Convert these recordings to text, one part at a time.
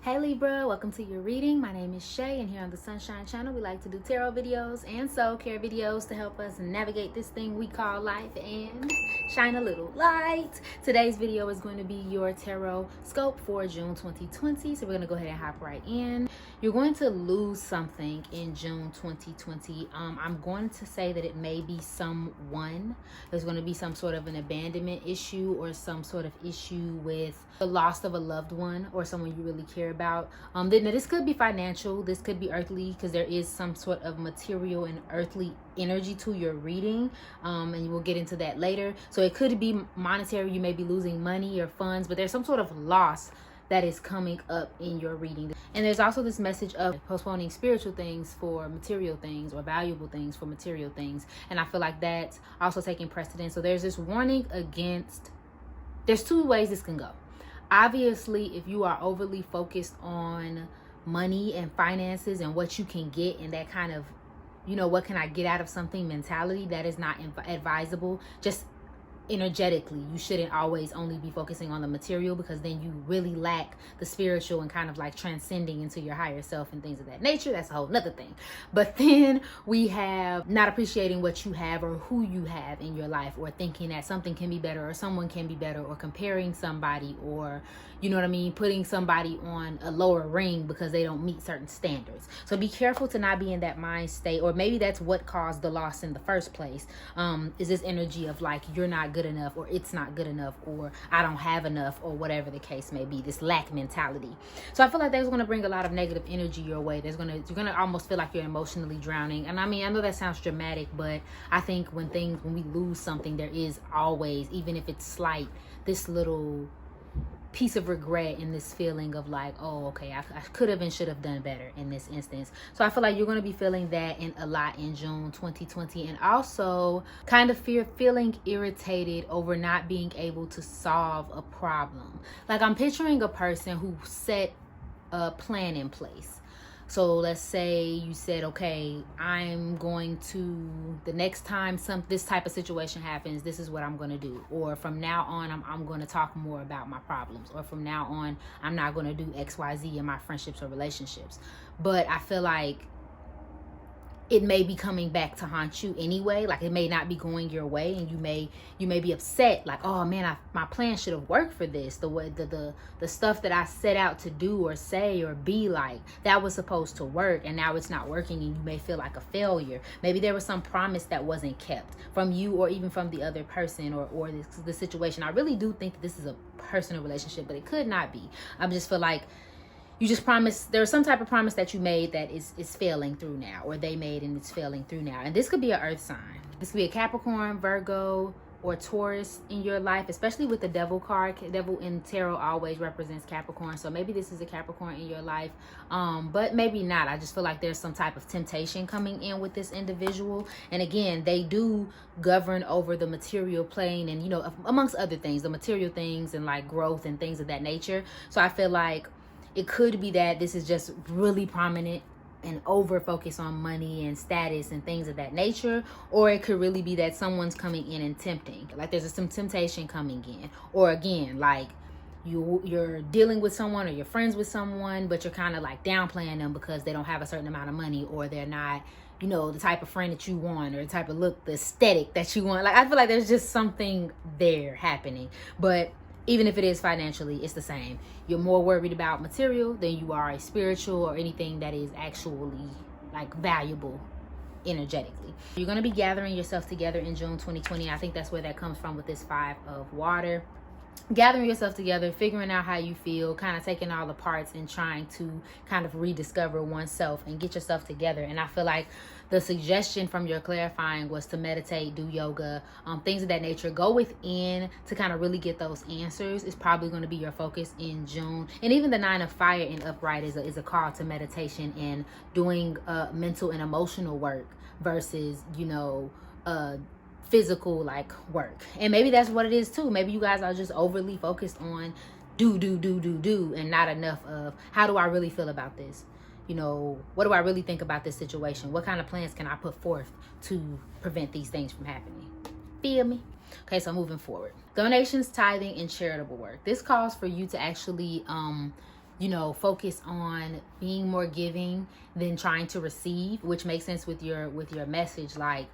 Hey Libra, welcome to your reading. My name is Shay, and here on the Sunshyne channel we like to do tarot videos and soul care videos to help us navigate this thing we call life and shine a little light. Today's video is going to be your tarot scope for June 2020, so we're going to go ahead and hop right in. You're going to lose something in June 2020. I'm going to say that it may be someone. There's going to be some sort of an abandonment issue or some sort of issue with the loss of a loved one or someone you really care about. Then this could be financial, this could be earthly, because there is some sort of material and earthly energy to your reading, and we'll get into that later. So it could be monetary, you may be losing money or funds, but there's some sort of loss that is coming up in your reading. And there's also this message of postponing spiritual things for material things or valuable things for material things, and I feel like that's also taking precedence. So there's this warning against, there's two ways this can go. Obviously, if you are overly focused on money and finances and what you can get and that kind of, what can I get out of something mentality, that is not advisable. Just energetically, you shouldn't always only be focusing on the material, because then you really lack the spiritual and kind of like transcending into your higher self and things of that nature. That's a whole nother thing. But then we have not appreciating what you have or who you have in your life, or thinking that something can be better or someone can be better, or comparing somebody, or putting somebody on a lower ring because they don't meet certain standards. So be careful to not be in that mind state, or maybe that's what caused the loss in the first place. Is this energy of like, you're not good enough, or it's not good enough, or I don't have enough, or whatever the case may be, this lack mentality. So I feel like that's going to bring a lot of negative energy your way. You're going to almost feel like you're emotionally drowning. And I mean, I know that sounds dramatic, but I think when we lose something, there is always, even if it's slight, this little piece of regret and this feeling of like, oh, okay, I could have and should have done better in this instance. So I feel like you're going to be feeling that a lot in June 2020, and also kind of feeling irritated over not being able to solve a problem. Like, I'm picturing a person who set a plan in place. So let's say you said, okay, I'm going to, the next time this type of situation happens, this is what I'm going to do. Or from now on, I'm going to talk more about my problems. Or from now on, I'm not going to do X, Y, Z in my friendships or relationships. But I feel like it may be coming back to haunt you anyway. Like, it may not be going your way, and you may be upset, like, oh man, my plan should have worked for this. The way the stuff that I set out to do or say or be like, that was supposed to work, and now it's not working, and you may feel like a failure. Maybe there was some promise that wasn't kept from you, or even from the other person, or the situation. I really do think that this is a personal relationship, but it could not be. I just feel like you just promised, there's some type of promise that you made that is failing through now, or they made and it's failing through now. And this could be an earth sign. This could be a Capricorn, Virgo, or Taurus in your life, especially with the Devil card. Devil in tarot always represents Capricorn. So maybe this is a Capricorn in your life, but maybe not. I just feel like there's some type of temptation coming in with this individual. And again, they do govern over the material plane, and amongst other things, the material things and like growth and things of that nature. So I feel like it could be that this is just really prominent and over focus on money and status and things of that nature. Or it could really be that someone's coming in and tempting. Like, there's some temptation coming in. Or again, like you're dealing with someone, or you're friends with someone, but you're kind of like downplaying them because they don't have a certain amount of money, or they're not, the type of friend that you want, or the type of look, the aesthetic that you want. Like, I feel like there's just something there happening. But even if it is financially, it's the same. You're more worried about material than you are a spiritual or anything that is actually like valuable energetically. You're going to be gathering yourself together in June 2020. I think that's where that comes from with this 5 of water. Gathering yourself together, figuring out how you feel, kind of taking all the parts and trying to kind of rediscover oneself and get yourself together. And I feel like the suggestion from your clarifying was to meditate, do yoga, things of that nature. Go within to kind of really get those answers. Is probably going to be your focus in June. And even the 9 of fire in upright is a call to meditation and doing mental and emotional work versus physical like work. And maybe that's what it is too. Maybe you guys are just overly focused on do and not enough of, how do I really feel about this? What do I really think about this situation? What kind of plans can I put forth to prevent these things from happening? Feel me? Okay, so moving forward. Donations, tithing, and charitable work. This calls for you to actually you know, focus on being more giving than trying to receive, which makes sense with your message. Like,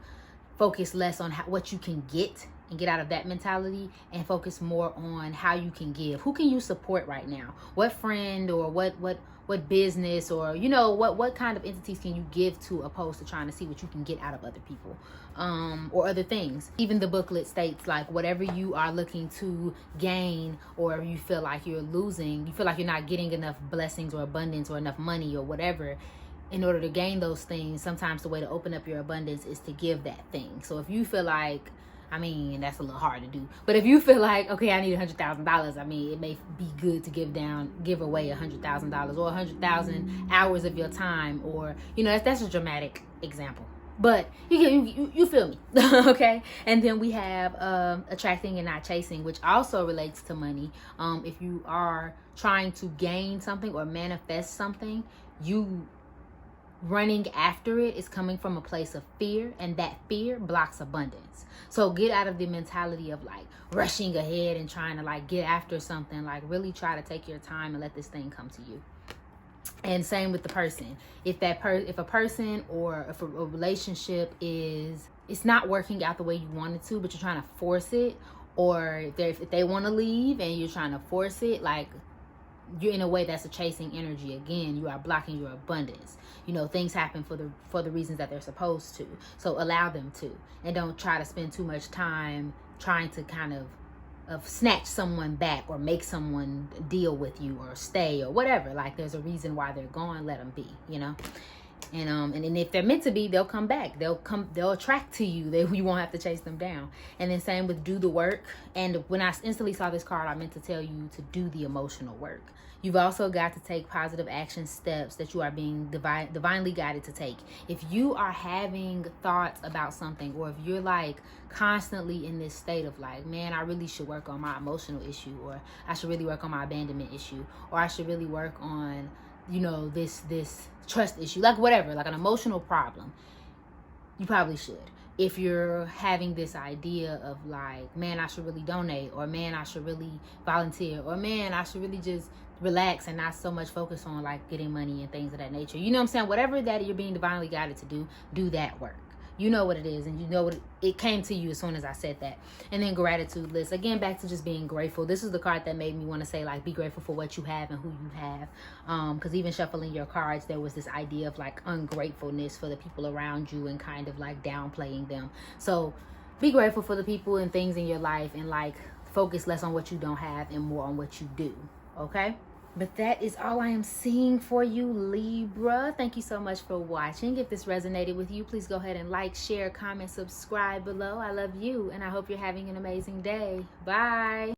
focus less on what you can get and get out of that mentality, and focus more on how you can give. Who can you support right now? What friend or what business, or you know, what kind of entities can you give to, opposed to trying to see what you can get out of other people, or other things. Even the booklet states, like, whatever you are looking to gain, or you feel like you're losing, you feel like you're not getting enough blessings or abundance or enough money or whatever, in order to gain those things, sometimes the way to open up your abundance is to give that thing. So if you feel like, I mean, that's a little hard to do, but if you feel like, okay, I need $100,000, I mean, it may be good to give away $100,000 or 100,000 hours of your time, or, you know, that's a dramatic example, but you feel me. Okay. And then we have attracting and not chasing, which also relates to money. If you are trying to gain something or manifest something, you running after it is coming from a place of fear, and that fear blocks abundance. So get out of the mentality of like rushing ahead and trying to like get after something. Like, really try to take your time and let this thing come to you. And same with the person. If a person or if a relationship it's not working out the way you want it to, but you're trying to force it, or if they want to leave and you're trying to force it, like, you're in a way that's a chasing energy. Again, you are blocking your abundance. You know, things happen for the reasons that they're supposed to. So allow them to, and don't try to spend too much time trying to kind of snatch someone back or make someone deal with you or stay or whatever. Like, there's a reason why they're gone. Let them be, you know. And if they're meant to be, they'll come back. They'll attract to you. You won't have to chase them down. And then same with do the work. And when I instantly saw this card, I meant to tell you to do the emotional work. You've also got to take positive action steps that you are being divinely guided to take. If you are having thoughts about something, or if you're like constantly in this state of like, man, I really should work on my emotional issue, or I should really work on my abandonment issue, or I should really work on, you know, this trust issue, like whatever, like an emotional problem, you probably should. If you're having this idea of like, man, I should really donate, or man, I should really volunteer, or man, I should really just relax and not so much focus on like getting money and things of that nature. You know what I'm saying? Whatever that you're being divinely guided to do that work. You know what it is, and you know what it came to you as soon as I said that. And then gratitude list. Again, back to just being grateful. This is the card that made me want to say, like, be grateful for what you have and who you have. Because even shuffling your cards, there was this idea of like ungratefulness for the people around you and kind of like downplaying them. So be grateful for the people and things in your life, and like focus less on what you don't have and more on what you do. Okay? But that is all I am seeing for you, Libra. Thank you so much for watching. If this resonated with you, please go ahead and like, share, comment, subscribe below. I love you, and I hope you're having an amazing day. Bye.